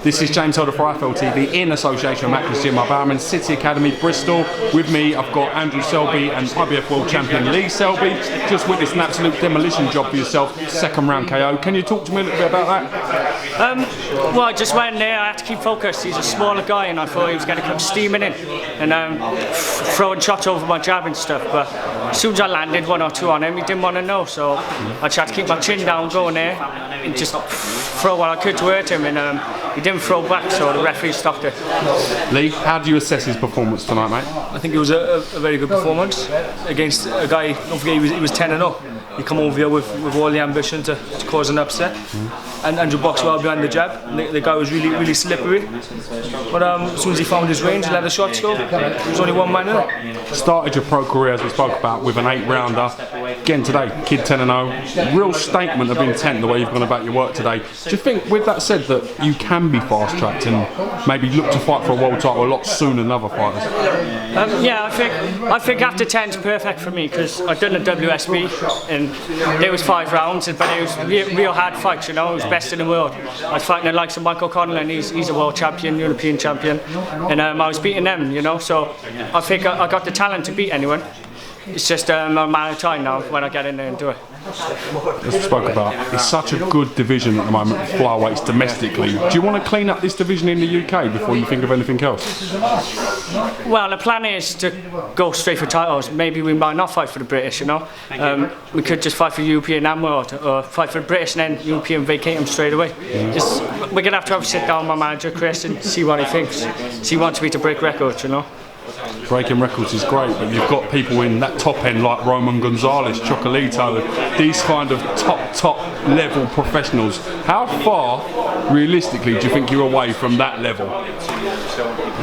This is James Holder for IFL TV in association with Macklin Gym. I'm in City Academy, Bristol. With me, I've got Andrew Selby and IBF World Champion Lee Selby. Just witnessed an absolute demolition job for yourself, second round KO. Can you talk to me a little bit about that? Well, I just went there, I had to keep focused. He's a smaller guy and I thought he was going to come steaming in and throwing shots over my jab and stuff. But as soon as I landed one or two on him, he didn't want to know. So I tried to keep my chin down, going there, and just throw what I could to hurt him. And he didn't throw back, so the referee stopped it. Lee, how do you assess his performance tonight, mate? I think it was a very good performance against a guy. Don't forget, he was 10-0. He come over here with all the ambition to cause an upset, and Andrew boxed well behind the jab. The guy was really slippery, but as soon as he found his range, he let the shots go. There was only one man in it. Started your pro career, as we spoke about, with an 8-rounder. Again today, kid 10-0. Real statement of intent the way you've gone about your work today. Do you think, with that said, that you can be fast-tracked and maybe look to fight for a world title a lot sooner than other fighters? Yeah, I think after 10 is perfect for me, because I've done a WSB and there was 5 rounds, but it was real hard fights, you know. It was best in the world. I was fighting the likes of Michael Connell, and he's a world champion, European champion, and I was beating them, you know. So I think I got the talent to beat anyone. It's just a matter of time now when I get in there and do it. As we spoke about, it's such a good division at the moment, flyweights domestically. Do you want to clean up this division in the UK before you think of anything else? Well, the plan is to go straight for titles. Maybe we might not fight for the British, you know. We could just fight for European and world, or fight for the British and then European vacate them straight away. We're going to have a sit down with my manager, Chris, and see what he thinks. He wants me to break records, you know. Breaking records is great, but you've got people in that top end like Roman Gonzalez, Chocolito, these kind of top level professionals. How far, realistically, do you think you're away from that level?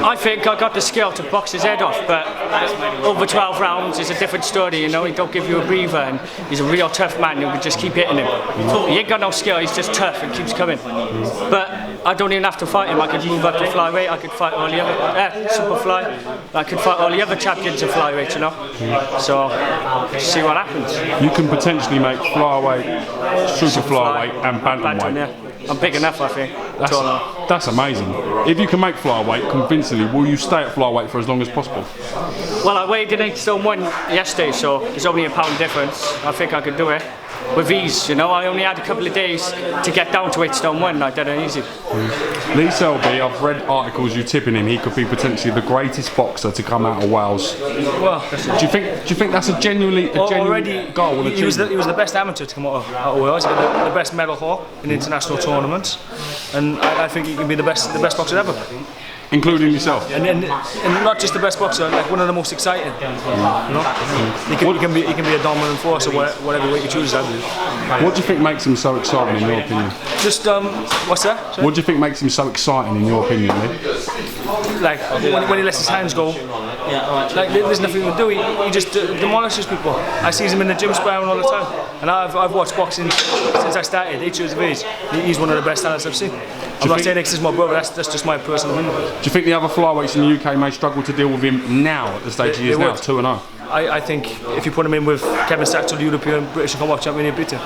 I think I got the skill to box his head off, but over 12 rounds is a different story, you know. He don't give you a breather, and he's a real tough man who can just keep hitting him. He ain't got no skill, he's just tough and keeps coming. But I don't even have to fight him. I could move up to flyweight, I could fight all the other superfly, I could fight all the other champions of flyweight, you know. So see what happens. You can potentially make flyweight, super flyweight and bantamweight. Yeah. I'm big enough, I think. That's amazing. If you can make flyweight convincingly, will you stay at flyweight for as long as possible? Well, I weighed in 8 stone 1 yesterday, so there's only a pound difference. I think I could do it with ease, you know. I only had a couple of days to get down to 8 stone 1. I did it easy. Lee Selby, I've read articles you tipping him. He could be potentially the greatest boxer to come out of Wales. Well, do you think that's a genuine goal? He was the best amateur to come out of Wales. He got the best medal haul in international tournaments, and I think he can be the best boxer ever. Including yourself, and not just the best boxer, like one of the most exciting. You know, he can be a dominant force or whatever weight he chooses. I believe. What do you think makes him so exciting in your opinion? Just what's that? Sorry? What do you think makes him so exciting in your opinion, Lee? Like when he lets his hands go, like there's nothing to do. He just demolishes people. I see him in the gym sparring all the time, and I've watched boxing since I started 8 years of age. He's one of the best talents I've seen. I'm not saying this is my brother. That's just my personal opinion. Do you think the other flyweights in the UK may struggle to deal with him now at the stage he is now, 2-0? I think if you put him in with Kevin Satchel, the European British Commonwealth champion, he'll beat him.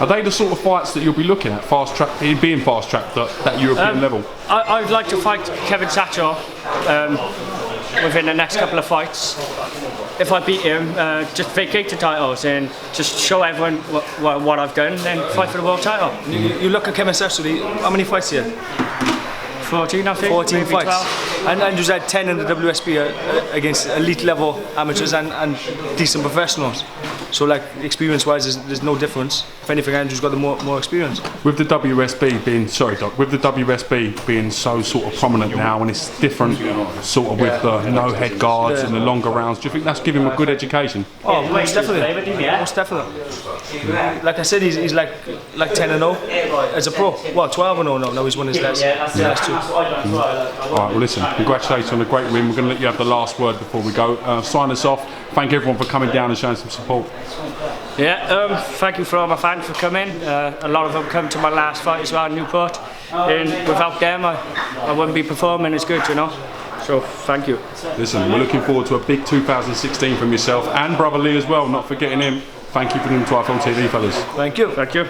Are they the sort of fights that you'll be looking at, being fast-tracked at that European level? I'd like to fight Kevin Satchel within the next couple of fights. If I beat him, just vacate the titles and just show everyone what I've done, then fight for the world title. You look at Kevin Satchel, how many fights here? 14, I think. 14 fights. 12. And Andrew's had 10 in the WSB against elite level amateurs and decent professionals. So like experience-wise, there's no difference. If anything, Andrew's got the more experience. With the WSB being, with the WSB being so sort of prominent now, and it's different, sort of with the no head guards and the longer rounds. Do you think that's giving him a good education? Oh, most definitely. Most definitely. Like I said, he's like 10-0 as a pro. Well, 12-0 now. He's won his last 2. Alright, well listen, congratulations on a great win. We're going to let you have the last word before we go. Sign us off. Thank everyone for coming down and showing some support. Yeah, thank you for all my fans for coming. A lot of them come to my last fight as well in Newport, and without them I wouldn't be performing as good, you know. So thank you. Listen, we're looking forward to a big 2016 from yourself and brother Lee as well, not forgetting him. Thank you for doing to IFL TV, fellas. Thank you. Thank you.